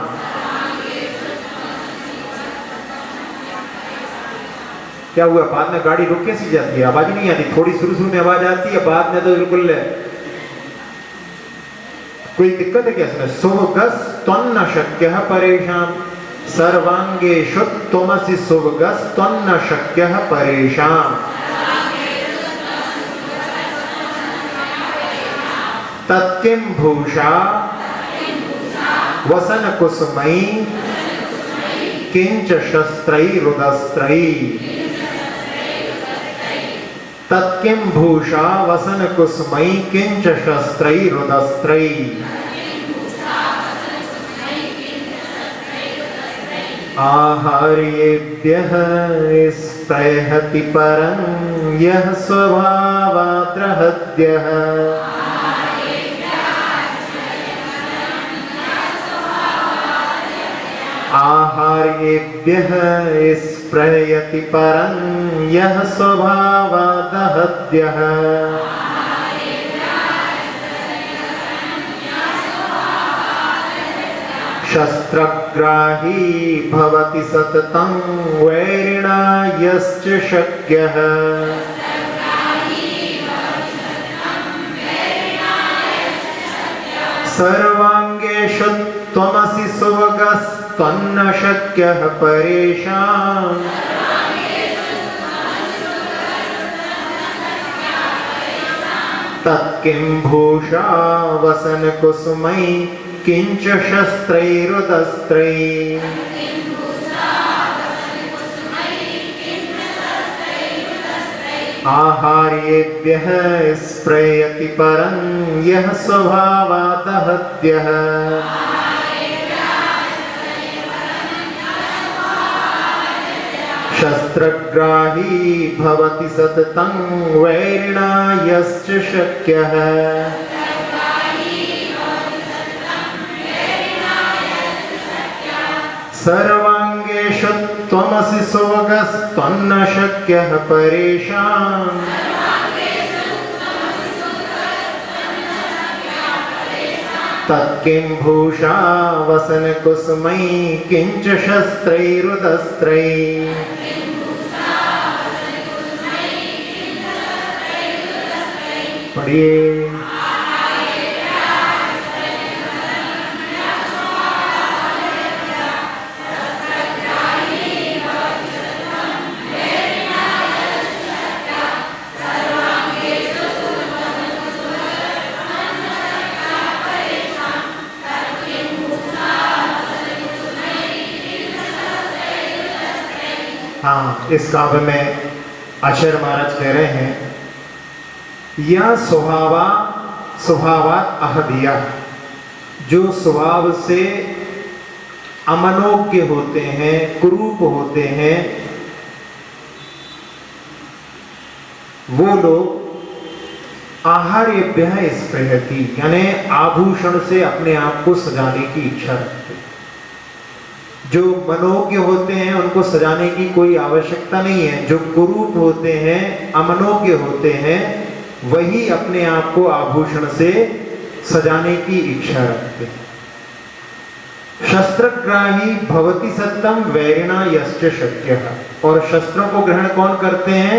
क्या हुआ, बाद में गाड़ी रुक कैसी जाती है, आवाज नहीं आती, थोड़ी शुरू शुरू में आवाज आती है, बाद में तो बिल्कुल कोई दिक्कत है क्या इसमें। सुभगस् त्वन्न शक्यः परेषाम्। सर्वांगेषु त्वमसि सुभगस् त्वन्न शक्यः परेषाम्। तत्किं भूषा वसन कुसुमै किंच शस्त्रैरुदस्त्रै। तत्किं भूषा वसन कुसुमै किंच शस्त्रैरुदस्त्रै। आहार्येभ्यः स्पृहति परं यः स्वभावाद् आहार्येभ्यः स्पृहयति परं यः स्वभावादहत्यः। शस्त्रग्राही भवति सततं वैरिणा यश्च शक्यः। सर्वांगेषु त्वमसि सुभगस् त्वन्न शक्यः परेषाम्। तत्किं भूषा वसन कुसुमै किंच शस्त्रैरुदस्त्रै। आहार्येभ्यः स्पृहयति परं यः स्वभावादहत्यः। शस्त्रग्राही भवति सततं वैरिणा यश्च शक्यः। सर्वांगेषु त्वमसि सुभगस् त्वन्न शक्यः परेषाम्। तत्किं भूषा वसन कुसुमै किंच शस्त्रैरुदस्त्रै। पढ़िए। हाँ, इस काव्य में आचार्य महाराज कह रहे हैं, यह स्वभावात अहदिया, जो स्वभाव से अमनोज्ञ होते हैं, कुरूप होते हैं, वो लोग आहार्यभ्यः स्पृहति, यानी आभूषण से अपने आप को सजाने की इच्छा रखते। जो मनोज्ञ होते हैं उनको सजाने की कोई आवश्यकता नहीं है। जो कुरूप होते हैं, अमनोज्ञ होते हैं, वही अपने आप को आभूषण से सजाने की इच्छा रखते हैं। शस्त्रग्राही भवति सत्यम वैरिणा यश्च शक्यः, और शस्त्रों को ग्रहण कौन करते हैं?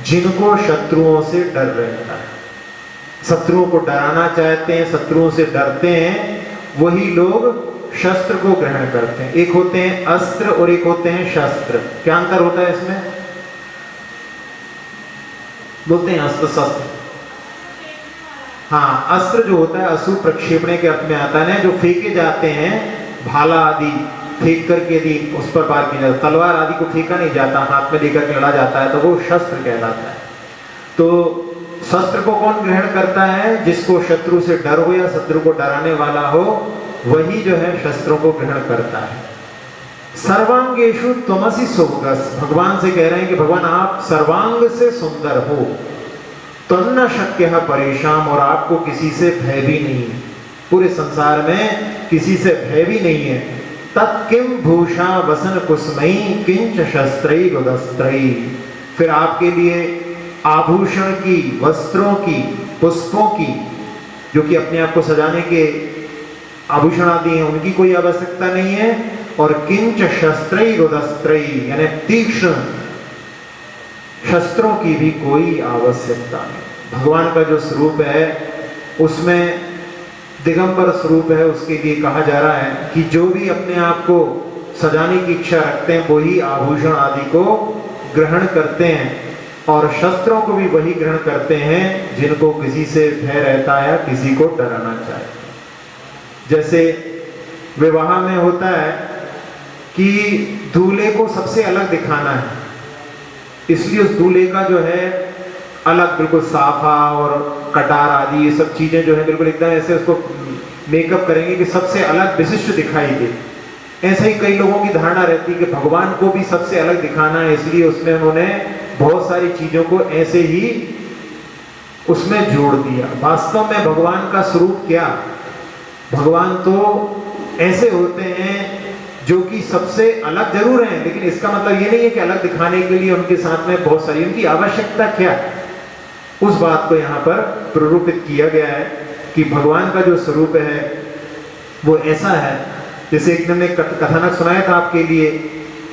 जिनको शत्रुओं से डर रहता है, शत्रुओं को डराना चाहते हैं, शत्रुओं से डरते हैं, वही लोग शस्त्र को ग्रहण करते हैं। एक होते हैं अस्त्र और एक होते हैं शस्त्र। क्या अंतर होता है इसमें? बोलते हैं अस्त्र शस्त्र। हाँ, अस्त्र जो होता है असु प्रक्षेपणे के अर्थ में आता है, जो फेंके जाते हैं, भाला आदि फेंक करके यदि उस पर वार किया जाता, तलवार आदि को फेंका नहीं जाता, हाथ में लेकर के लड़ा जाता है, तो वो शस्त्र कहलाता है। तो शस्त्र को कौन ग्रहण करता है? जिसको शत्रु से डर हो या शत्रु को डराने वाला हो, वही जो है शस्त्रों को ग्रहण करता है। सर्वांगेषु त्वमसि सुभगस्, भगवान से कह रहे हैं कि भगवान आप सर्वांग से सुंदर हो। तन्न शक्यः परेशान, और आपको किसी से भय भी नहीं है, पूरे संसार में किसी से भय भी नहीं है। तत्किम भूषा वसन कुसमयी किंच शस्त्रई रुदस्त्रई, फिर आपके लिए आभूषण की, वस्त्रों की, पुष्पों की, जो कि अपने आप को सजाने के आभूषण आदि हैं, उनकी कोई आवश्यकता नहीं है। और किंच शस्त्रई रुदस्त्रई, यानी तीक्ष्ण शस्त्रों की भी कोई आवश्यकता नहीं। भगवान का जो स्वरूप है उसमें दिगंबर स्वरूप है, उसके लिए कहा जा रहा है कि जो भी अपने आप को सजाने की इच्छा रखते हैं वही आभूषण आदि को ग्रहण करते हैं, और शस्त्रों को भी वही ग्रहण करते हैं जिनको किसी से भय रहता है, किसी को डराना चाहते हैं। जैसे विवाह में होता है कि दूल्हे को सबसे अलग दिखाना है, इसलिए उस दूल्हे का जो है अलग बिल्कुल साफा और कटार आदि ये सब चीजें जो है बिल्कुल एकदम ऐसे उसको मेकअप करेंगे कि सबसे अलग विशिष्ट दिखाई दे। ऐसे ही कई लोगों की धारणा रहती है कि भगवान को भी सबसे अलग दिखाना है, इसलिए उसमें उन्होंने बहुत सारी चीजों को ऐसे ही उसमें जोड़ दिया। वास्तव में भगवान का स्वरूप क्या? भगवान तो ऐसे होते हैं जो कि सबसे अलग जरूर हैं, लेकिन इसका मतलब ये नहीं है कि अलग दिखाने के लिए उनके साथ में बहुत सारी, उनकी आवश्यकता क्या, उस बात को यहाँ पर प्ररूपित किया गया है कि भगवान का जो स्वरूप है वो ऐसा है। जैसे एक दिन ने कथानक सुनाया था आपके लिए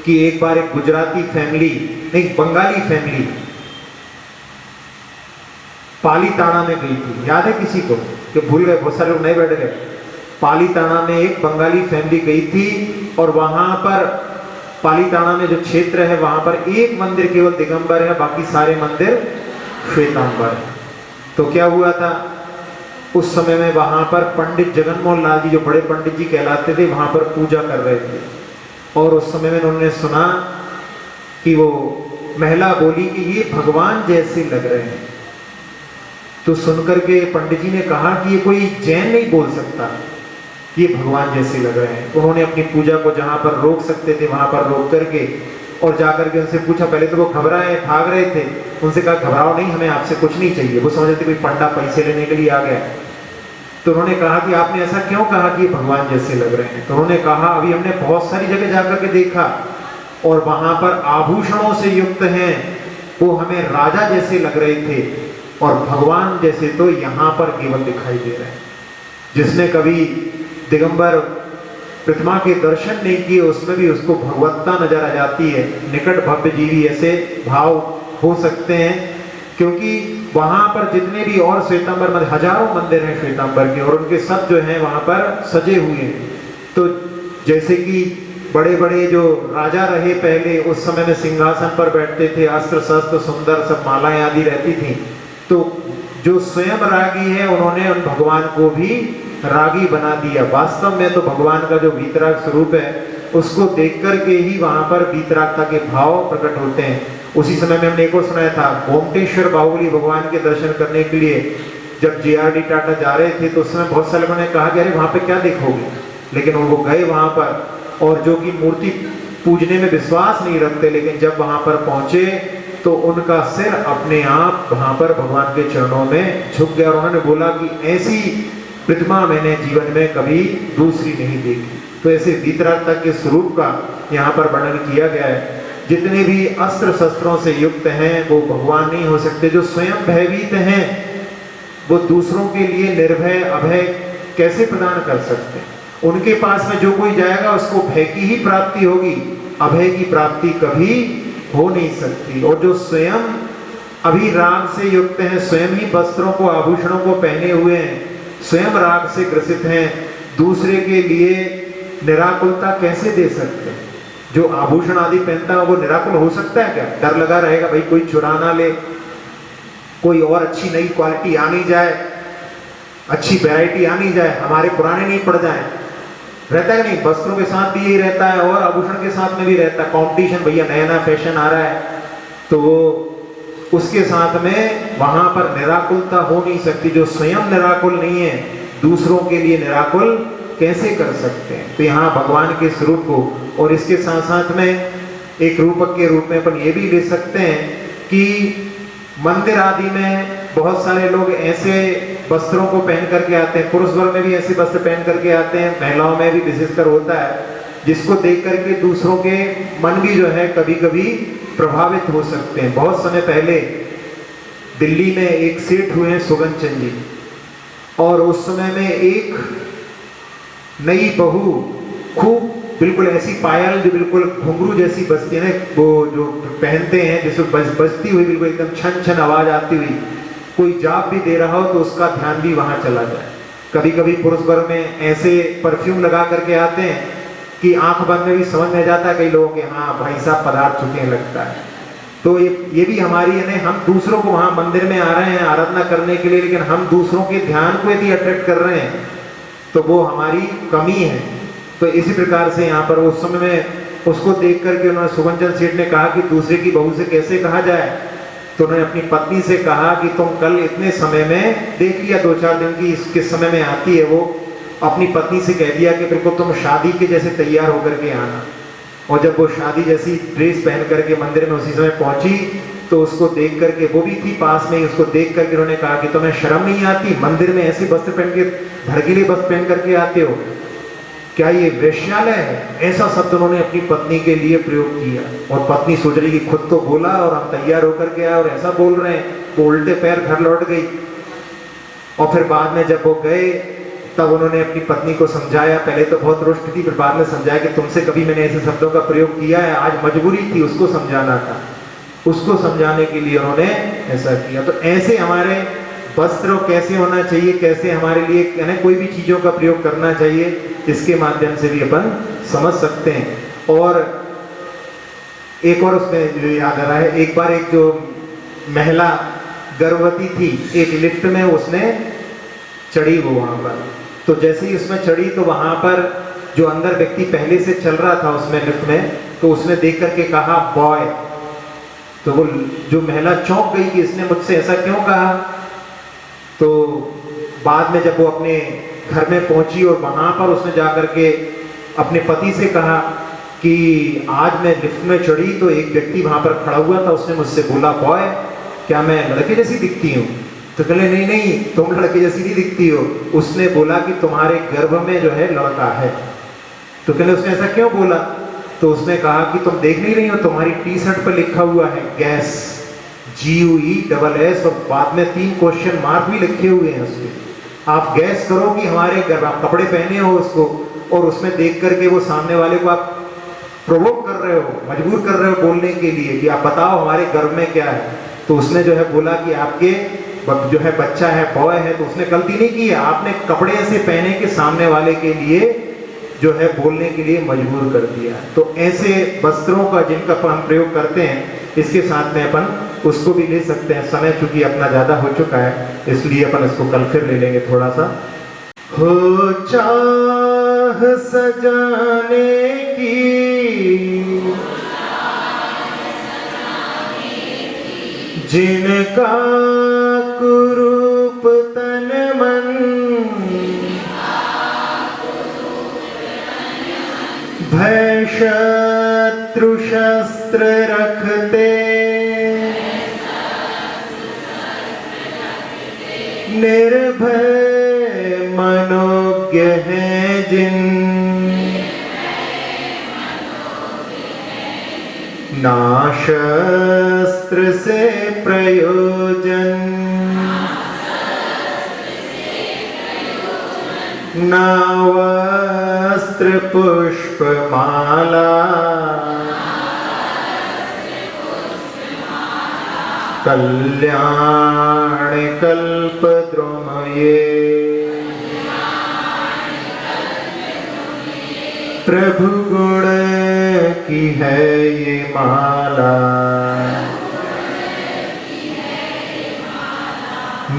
कि एक बार एक गुजराती फैमिली, एक बंगाली फैमिली पालीताना में गई थी। याद है किसी को? कि भूल गए, बहुत सारे लोग नहीं बैठ गए। पालीताना में एक बंगाली फैमिली गई थी और वहां पर पालीताना में जो क्षेत्र है वहां पर एक मंदिर केवल दिगंबर है, बाकी सारे मंदिर श्वेतांबर है। तो क्या हुआ था उस समय में, वहां पर पंडित जगनमोहन लाल जी जो बड़े पंडित जी कहलाते थे वहां पर पूजा कर रहे थे, और उस समय में उन्होंने सुना कि वो महिला बोली कि ये भगवान जैसे लग रहे हैं। तो सुनकर के पंडित जी ने कहा कि ये कोई जैन नहीं बोल सकता, ये भगवान जैसे लग रहे हैं। उन्होंने अपनी पूजा को जहां पर रोक सकते थे वहां पर रोक करके और जाकर के उनसे पूछा। पहले तो वो घबराए, भाग रहे थे। उनसे कहा घबराओ नहीं, हमें आपसे कुछ नहीं चाहिए। वो समझ रहे थे कोई पंडा पैसे लेने के लिए आ गया। तो उन्होंने कहा कि आपने ऐसा क्यों कहा कि भगवान जैसे लग रहे हैं? तो उन्होंने कहा अभी हमने बहुत सारी जगह जाकर के देखा और वहां पर आभूषणों से युक्त हैं, वो हमें राजा जैसे लग रहे थे, और भगवान जैसे तो यहाँ पर केवल दिखाई दे रहे हैं। जिसने कभी दिगंबर प्रतिमा के दर्शन नहीं किए उसमें भी उसको भगवत्ता नजर आ जाती है। निकट भव्य जीवी ऐसे भाव हो सकते हैं, क्योंकि वहां पर जितने भी और श्वेतांबर में हजारों मंदिर हैं श्वेतांबर के, और उनके सब जो हैं वहां पर सजे हुए हैं। तो जैसे कि बड़े बड़े जो राजा रहे पहले, उस समय में सिंहासन पर बैठते थे, अस्त्र शस्त्र सुंदर सब मालाएं आदि रहती थी। तो जो स्वयं रागी है उन्होंने उन भगवान को भी रागी बना दिया। वास्तव में तो भगवान का जो वीतराग स्वरूप है उसको देख करके ही वहां पर वीतरागता के भाव प्रकट होते हैं। उसी समय में हमने एक और सुनाया था, गोमटेश्वर बाहुबली भगवान के दर्शन करने के लिए जब JRD टाटा जा रहे थे तो उस समय बहुत सारे लोगों ने कहा कि अरे वहां पे क्या देखोगे, लेकिन वो गए वहां पर, और जो कि मूर्ति पूजने में विश्वास नहीं रखते, लेकिन जब वहां पर पहुंचे तो उनका सिर अपने आप वहां पर भगवान के चरणों में झुक गया और उन्होंने बोला कि ऐसी प्रतिमा मैंने जीवन में कभी दूसरी नहीं देखी। तो ऐसे वीतरागता के स्वरूप का यहाँ पर वर्णन किया गया है। जितने भी अस्त्र शस्त्रों से युक्त हैं वो भगवान नहीं हो सकते। जो स्वयं भयभीत हैं वो दूसरों के लिए निर्भय अभय कैसे प्रदान कर सकते हैं? उनके पास में जो कोई जाएगा उसको भय की ही प्राप्ति होगी, अभय की प्राप्ति कभी हो नहीं सकती। और जो स्वयं अभी राग से युक्त हैं, स्वयं ही वस्त्रों को आभूषणों को पहने हुए हैं, स्वयं राग से ग्रसित हैं, दूसरे के लिए निराकुलता कैसे दे सकते हैं? जो आभूषण आदि पहनता है वो निराकुल हो सकता है क्या? डर लगा रहेगा भाई कोई चुरा ना ले, कोई और अच्छी नई क्वालिटी आ नहीं जाए, अच्छी वैरायटी आ नहीं जाए, हमारे पुराने नहीं पड़ जाए। रहता है नहीं? वस्त्रों के साथ भी यही रहता है और आभूषण के साथ में भी रहता है। कंपटीशन, भैया नया नया फैशन आ रहा है तो वो उसके साथ में वहां पर निराकुलता हो नहीं सकती। जो स्वयं निराकुल नहीं है दूसरों के लिए निराकुल कैसे कर सकते हैं? तो यहाँ भगवान के स्वरूप को, और इसके साथ साथ में एक रूपक के रूप में अपन ये भी ले सकते हैं कि मंदिर आदि में बहुत सारे लोग ऐसे वस्त्रों को पहन करके आते हैं, पुरुष वर्ग में भी ऐसे वस्त्र पहन करके आते हैं, महिलाओं में भी विशेषकर होता है, जिसको देख करके दूसरों के मन भी जो है कभी कभी प्रभावित हो सकते हैं। बहुत समय पहले दिल्ली में एक सेठ हुए हैं सुगन चंद जी, और उस समय में एक नई बहू खूब बिल्कुल ऐसी पायल जो बिल्कुल घुंघरू जैसी बजती है, वो जो पहनते हैं जिसको बजती हुई बिल्कुल एकदम छन छन आवाज आती हुई, कोई जाप भी दे रहा हो तो उसका ध्यान भी वहां चला जाए। कभी कभी पुरुष वर्ग में ऐसे परफ्यूम लगा करके आते हैं कि आंख बंद में भी समझ में जाता है कई लोगों के, हाँ भाई साहब पदार्थ चुके लगता है। तो ये भी हमारी यानी हम दूसरों को वहां मंदिर में आ रहे हैं आराधना करने के लिए, लेकिन हम दूसरों के ध्यान को यदि अट्रैक्ट कर रहे हैं तो वो हमारी कमी है। तो इसी प्रकार से यहाँ पर उस समय में उसको देख करके उन्होंने सुगंचन सेठ ने कहा कि दूसरे की बहू से कैसे कहा जाए, तो उन्होंने अपनी पत्नी से कहा कि तुम कल इतने समय में देख लिया 2-4 दिन की किस समय में आती है वो, अपनी पत्नी से कह दिया कि बिल्कुल तुम शादी के जैसे तैयार होकर के आना। और जब वो शादी जैसी ड्रेस पहन करके मंदिर में उसी समय पहुंची तो उसको देख करके, वो भी थी पास में ही, उसको देख करके उन्होंने कहा कि तुम्हें शर्म नहीं आती, मंदिर में ऐसे वस्त्र पहन के भड़कीले वस्त्र पहन करके आते हो, क्या ये वेश्यालय है? ऐसा शब्द उन्होंने अपनी पत्नी के लिए प्रयोग किया। और पत्नी सोच रही कि खुद तो बोला और हम तैयार होकर के आए और ऐसा बोल रहे हैं, तो उल्टे पैर घर लौट गई। और फिर बाद में जब वो गए तब उन्होंने अपनी पत्नी को समझाया, पहले तो बहुत रुष्ट थी, फिर बाद में समझाया कि तुमसे कभी मैंने ऐसे शब्दों का प्रयोग किया है, आज मजबूरी थी, उसको समझाना था। उसको समझाने के लिए उन्होंने ऐसा किया। तो ऐसे हमारे वस्त्र कैसे होना चाहिए, कैसे हमारे लिए यानी कोई भी चीजों का प्रयोग करना चाहिए, इसके माध्यम से भी अपन समझ सकते हैं। और एक और उसमें जो याद आ रहा है, एक बार एक जो महिला गर्भवती थी, एक लिफ्ट में उसने चढ़ी वो वहां पर, तो जैसे ही उसमें चढ़ी तो वहां पर जो अंदर व्यक्ति पहले से चल रहा था उसमें लिफ्ट में, तो उसने देख करके कहा बॉय। तो वो जो महिला चौंक गई कि इसने मुझसे ऐसा क्यों कहा। तो बाद में जब वो अपने घर में पहुंची और वहां पर उसने जाकर के अपने पति से कहा कि आज मैं लिफ्ट में चढ़ी तो एक व्यक्ति वहां पर खड़ा हुआ था, उसने मुझसे बोला बॉय, क्या मैं लड़के जैसी दिखती हूँ? तो कहले नहीं नहीं, तुम लड़के जैसी नहीं दिखती हो। उसने बोला कि तुम्हारे गर्भ में जो है लड़का है। तो कहले उसने ऐसा क्यों बोला? तो उसने कहा कि तुम देख नहीं रही हो, तुम्हारी टी-शर्ट पर लिखा हुआ है गैस, GUESS, और बाद में 3 क्वेश्चन मार्क भी लिखे हुए हैं उसके। आप गैस करो कि हमारे गर्भ, आप कपड़े पहने हो उसको, और उसमें देख करके वो सामने वाले को आप प्रोवोक कर रहे हो, मजबूर कर रहे हो बोलने के लिए कि आप बताओ हमारे गर्भ में क्या है। तो उसने जो है बोला कि आपके जो है बच्चा है, बॉय है। तो उसने गलती नहीं की है, आपने कपड़े ऐसे पहने के सामने वाले के लिए जो है बोलने के लिए मजबूर कर दिया। तो ऐसे वस्त्रों का जिनका हम प्रयोग करते हैं, इसके साथ में अपन उसको भी ले सकते हैं। समय चूंकि अपना ज्यादा हो चुका है, इसलिए अपन इसको कल फिर ले लेंगे थोड़ा सा। हो चाह सजाने की, जिनका कुरूप तन मन, भय शत्रु शस्त्र रखते, निर्भय मनोज्ञ है जिन, ना शस्त्र से प्रयोजन, ना वस्त्र पुष्प माला, कल्याण कल्प द्रुम ये, प्रभु गुण की है ये माला।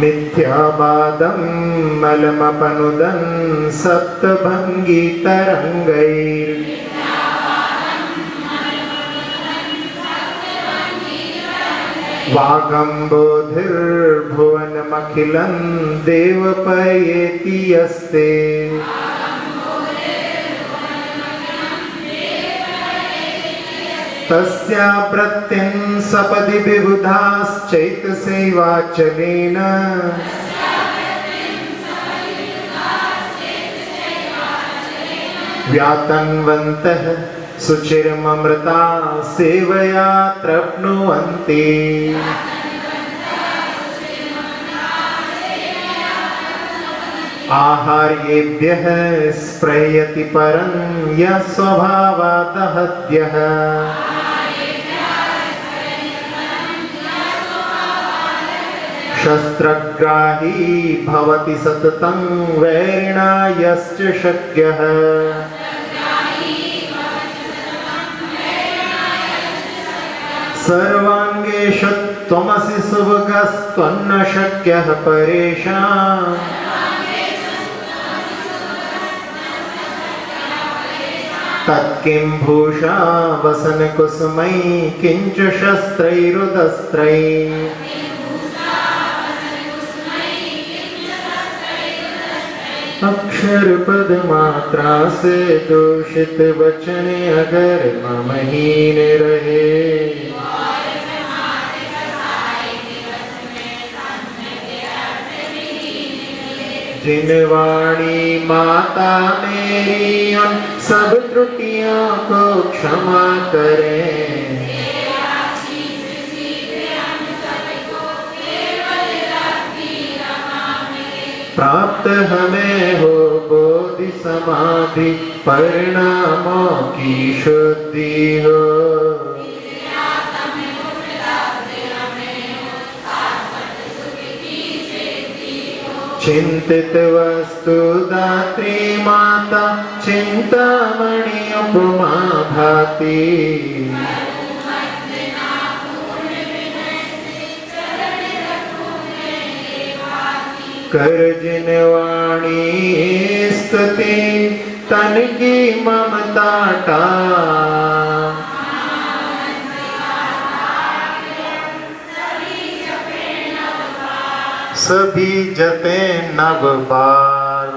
मिथ्यावादं मलमपनुदं सप्तभंगी तरंगैर, वागम्बोधिर्भुवनमखिलं देवपयेति यस्ते, तस्या प्रत्यं सपदि विबुधाश्चैतसेवाचलेन, व्यातन्वन्तः सुचिरमृता सेवया तृप्नुवन्ति, आहार्येभ्यः स्प्रयति परं यः स्वभावादहत्यः, शस्त्रग्राही भवति सततं वैरिणा यश्च शक्यः, सर्वाङ्गेषु त्वमसि सुभगस्त्वन्न शक्यः परेषाम्, तत्किं भूषा वसन कुसुमै किंच शस्त्रैरुदस्त्रै, अक्षर पद मात्रा से दूषित वचन अगर मम हीन रहे, जिन वाणी माता मेरी उन सब त्रुटियों को क्षमा करें, प्राप्त हमें हो बोधि समाधि परिणामों की शुद्धि हो, चिंतित वस्तु दात्री माता चिंतामणि उपमा भाति, कर जिन वाणी स्तुति तन की ममता टा, सभी जपे नव बार।